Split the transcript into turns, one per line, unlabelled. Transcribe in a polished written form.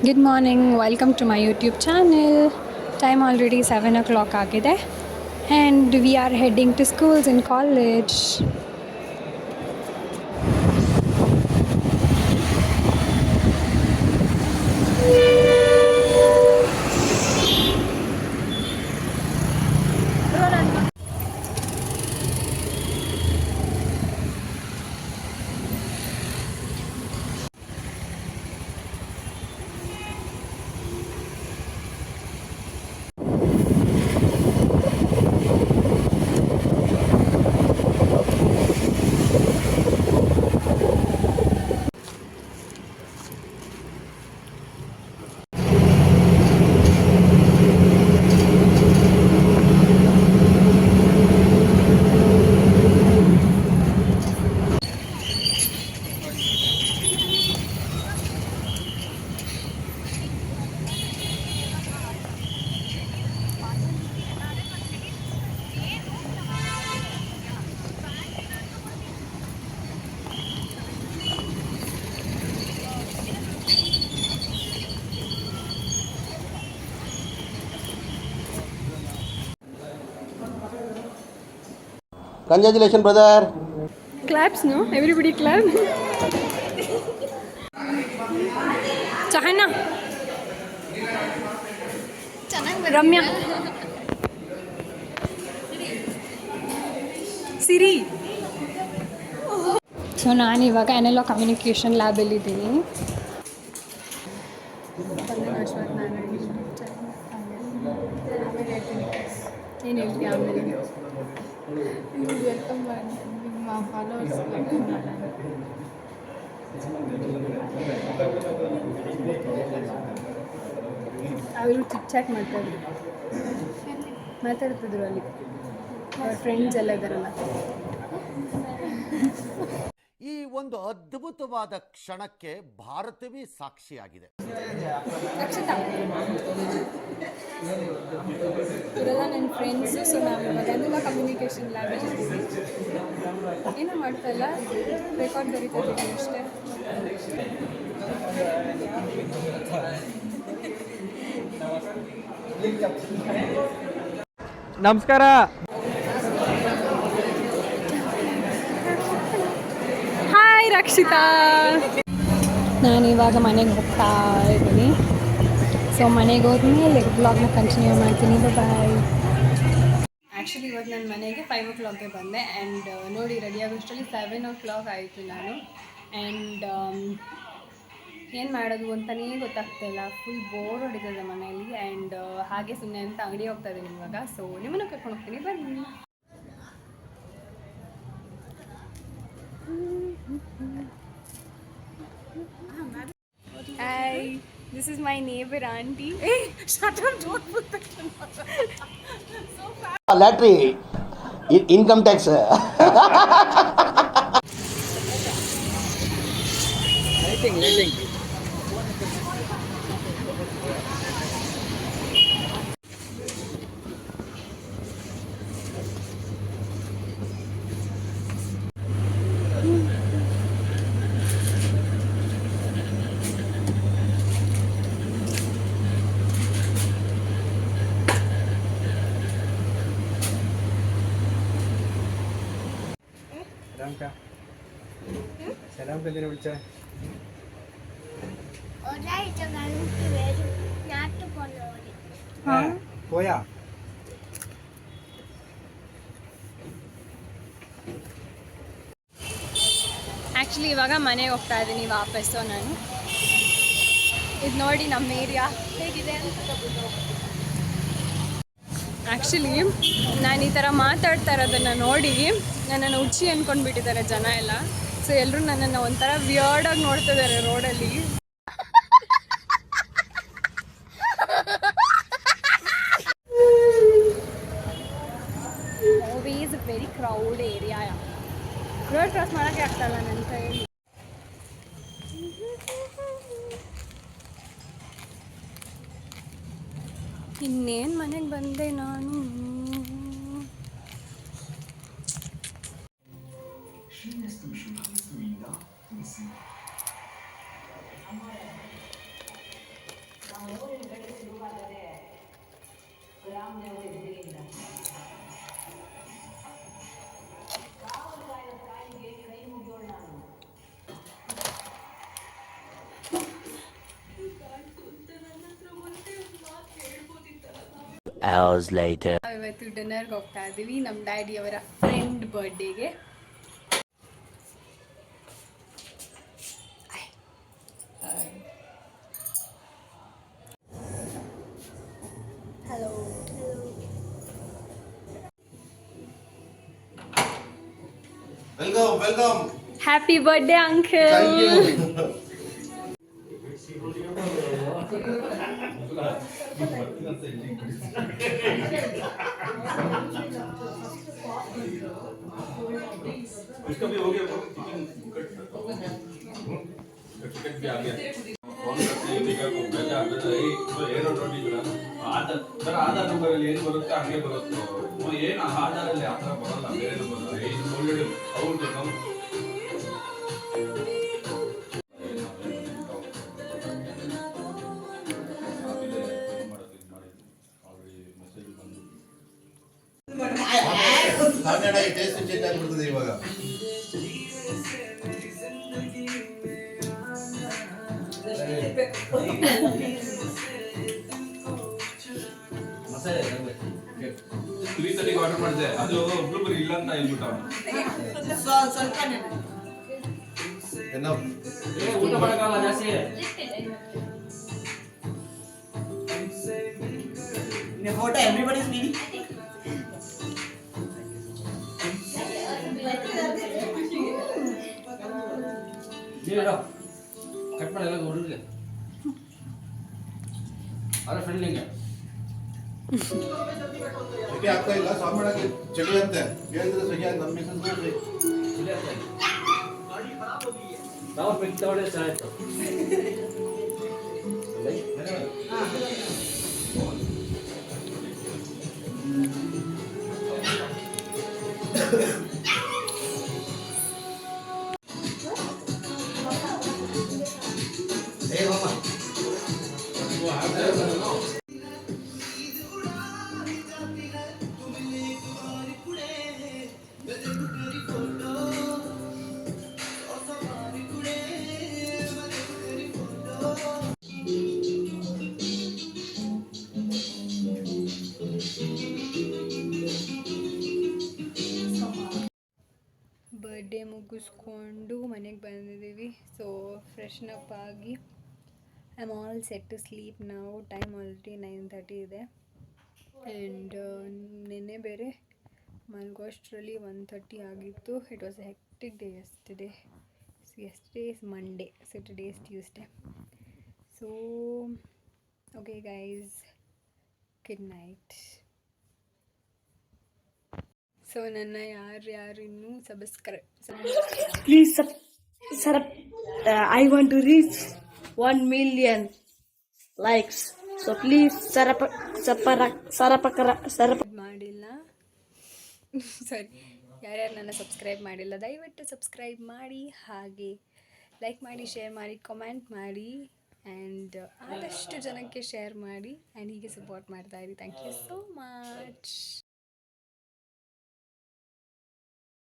Good morning, welcome to my YouTube channel. Time already 7 o'clock ಆಗಿದೆ and we are heading to schools and college.
Congratulations, brother.
Claps, no? Everybody clap. Chahana. Ramya. Siri. So ನಾನಿವಾಗ NLO communication ಲ್ಯಾಬಲ್ಲಿದ್ದೀನಿ. ಏನು ಹೇಳ್ತೀಯ ಆಮೇಲೆ?
Welcome ಮಾಡಿ ನಿಮ್ಮ followers welcome ಮಾಡೋಣ.
ಅವರು chit chat ಮಾತಾಡ್ತಿದ್ರು ಅಲ್ಲಿ ಅವ್ರ ಫ್ರೆಂಡ್ಸ್ ಎಲ್ಲ ಇದ್ದಾರಲ್ಲ.
ಈ ಒಂದು ಅದ್ಭುತವಾದ ಕ್ಷಣಕ್ಕೆ ಭಾರತವೇ ಸಾಕ್ಷಿಯಾಗಿದೆ.
ಇವರೆಲ್ಲ ನನ್ನ ಫ್ರೆಂಡ್ಸು. ಸೊ ನಾವು ಇವಾಗ NLO ಕಮ್ಯುನಿಕೇಷನ್ ಲ್ಯಾಬಲ್ಲಿ ಇದ್ದೀವಿ. ಏನೂ ಮಾಡ್ತಾ ಇಲ್ಲ, ರೆಕಾರ್ಡ್ ಬರೀತಾ ಇದ್ದೀವಿ ಅಷ್ಟೇ.
ನಮಸ್ಕಾರ.
ಹಾಯ್ ರಕ್ಷಿತಾ. ನಾನಿವಾಗ ಮನೆಗೆ ಹೋಗ್ತಾ ಇದ್ದೀನಿ. ಸೊ ಮನೆಗೆ ಹೋದ್ಮೇಲೆ ಬ್ಲಾಗ್ನ ಕಂಟಿನ್ಯೂ ಮಾಡ್ತೀನಿ. ಬಾಯ್. ಆ್ಯಕ್ಚುಲಿ ಇವತ್ತು ನನ್ನ ಮನೆಗೆ 5 o'clockಗೆ ಬಂದೆ ಆ್ಯಂಡ್ ನೋಡಿ ರೆಡಿ ಆಗೋಷ್ಟರಲ್ಲಿ 7 o'clock ಆಯಿತು ನಾನು. ಆ್ಯಂಡ್ ಏನು ಮಾಡೋದು ಅಂತಲೇ ಗೊತ್ತಾಗ್ತಾಯಿಲ್ಲ. ಫುಲ್ ಬೋರ್ ಹೊಡಿತದೆ ಮನೆಯಲ್ಲಿ. ಆ್ಯಂಡ್ ಹಾಗೆ ಸುಮ್ಮನೆ ಅಂತ ಅಂಗಡಿ ಹೋಗ್ತಾ ಇದ್ದೀನಿ ಇವಾಗ. ಸೊ ನಿಮ್ಮನ್ನು ಕರ್ಕೊಂಡು ಹೋಗ್ತೀನಿ, ಬನ್ನಿ. Hi, this is my neighbor auntie. Hey, shut up! Don't put that in. So fast.
Lottery, income tax.
Lighting സലാം എന്തിനാ വിളിച്ചേ? പോയാ?
ಆ್ಯಕ್ಚುಲಿ ಇವಾಗ ಮನೆಗೆ ಹೋಗ್ತಾ ಇದ್ದೀನಿ ವಾಪಸ್ಸು ನಾನು. ಇದು ನೋಡಿ ನಮ್ಮ ಏರಿಯಾ ಹೇಗಿದೆ ಅಂತ. ಆ್ಯಕ್ಚುಲಿ ನಾನು ಈ ಥರ ಮಾತಾಡ್ತಾ ಇರೋದನ್ನು ನೋಡಿ ನನ್ನನ್ನು ಹುಚ್ಚಿ ಅಂದ್ಕೊಂಡ್ಬಿಟ್ಟಿದ್ದಾರೆ ಜನ ಎಲ್ಲ. ಸೊ ಎಲ್ಲರೂ ನನ್ನನ್ನು ಒಂಥರ ವಿಯರ್ಡಾಗಿ ನೋಡ್ತಿದ್ದಾರೆ ರೋಡಲ್ಲಿ. Always very crowd area. Road cross ಮಾಡೋಕ್ಕೆ ಆಗ್ತಾಯಿಲ್ಲ ನನ್ನ ಕೈಯಲ್ಲಿ. ಇನ್ನೇನು ಮನೆಗೆ ಬಂದೆ ನಾನು.
hours later.
ಇವತ್ತು ಡಿನ್ನರ್ಗೆ ಹೋಗ್ತಾ ಇದ್ದೀವಿ ನಮ್ಮ ಡ್ಯಾಡಿಯವರ ಫ್ರೆಂಡ್ ಬರ್ಡೇಗೆ. Hello.
Welcome.
Happy birthday uncle.
इसका भी हो गया टिकट भी आ गया फोन करते हैं ಈಗ ಏನೋ ನೋಡಿದ್ರ ಆಧಾರ್ ನಂಬರ್ ಅಲ್ಲಿ ಏನು ಬರುತ್ತೆ ಹಂಗೆ ಬರುತ್ತೆ ಏನು ಆಧಾರ್ ಅಲ್ಲಿ ಆ ಥರ ಬರಲ್ಲ ಬೇರೆ ನಂಬರ್ ಆಲ್ರೆಡಿ ಅವ್ರದ್ದು ನಮ್ಮ
ಕನ್ನಡ ಟೇಸ್ಟ್ ಚೇಂಜ್ ಆಗಿಬಿಡ್ತದೆ ಇವಾಗ.
ಪ್ಲೀಸರಿಗೆ ಆರ್ಡರ್ ಮಾಡಿದೆ ಅದು ಒಬ್ರೊಬ್ರು ಇಲ್ಲ ಅಂತ ಹೇಳ್ಬಿಟ್ಟ ಊಟ ಮಾಡಕ್ಕಾಗಲ್ಲ ಜಾಸ್ತಿ
photo everybody is needing.
Cut ಮಾಡಿ ಎಲ್ಲ ಹುಡುಗರಿಗೆ ಅವರ ಫ್ರೆಂಡ್ಲಿಂಗೆ
ಸೆಕೆ ಆಗ್ತಾ ಇಲ್ಲ, ಸಾಂಗ್ ಮಾಡಕ್ಕೆ ಚಳಿ ಅಂತೆ ಹೇಳಿದ್ರೆ ಸೆಕೆ ನಮ್ಮ ಮಿಸಸ್
ನಾವು ಪಿಕ್ ತಗೊಳ್ಳಿ ಆಯ್ತು
ಬರ್ಡೇ ಮುಗಿಸ್ಕೊಂಡು ಮನೆಗೆ ಬಂದಿದ್ದೀವಿ. ಸೊ ಫ್ರೆಶನ್ ಅಪ್ ಆಗಿ I am all set to sleep ನಾವು. ಟೈಮ್ ಆಲ್ರೆಡಿ 9:30 ಇದೆ. ಆ್ಯಂಡ್ ನಿನ್ನೆ ಬೇರೆ ಮಲ್ಗೋಷ್ಟರಲ್ಲಿ 1:30 ಆಗಿತ್ತು. It was a hectic day yesterday. Yesterday is Monday, so today is Tuesday. So okay guys, good night. So ನನ್ನ ಯಾರು ಇನ್ನೂ
Please I want to reach 1 million likes. So please
ಮಾಡಿಲ್ಲ ಸರಿ, ಯಾರ್ಯಾರು ನನ್ನ ಸಬ್ಸ್ಕ್ರೈಬ್ ಮಾಡಿಲ್ಲ ದಯವಿಟ್ಟು ಸಬ್ಸ್ಕ್ರೈಬ್ ಮಾಡಿ, ಹಾಗೆ ಲೈಕ್ ಮಾಡಿ, ಶೇರ್ ಮಾಡಿ, ಕಮೆಂಟ್ ಮಾಡಿ, ಆ್ಯಂಡ್ ಆದಷ್ಟು ಜನಕ್ಕೆ ಶೇರ್ ಮಾಡಿ, ಆ್ಯಂಡ್ ಹೀಗೆ ಸಪೋರ್ಟ್ ಮಾಡ್ತಾಯಿರಿ. Thank you so much.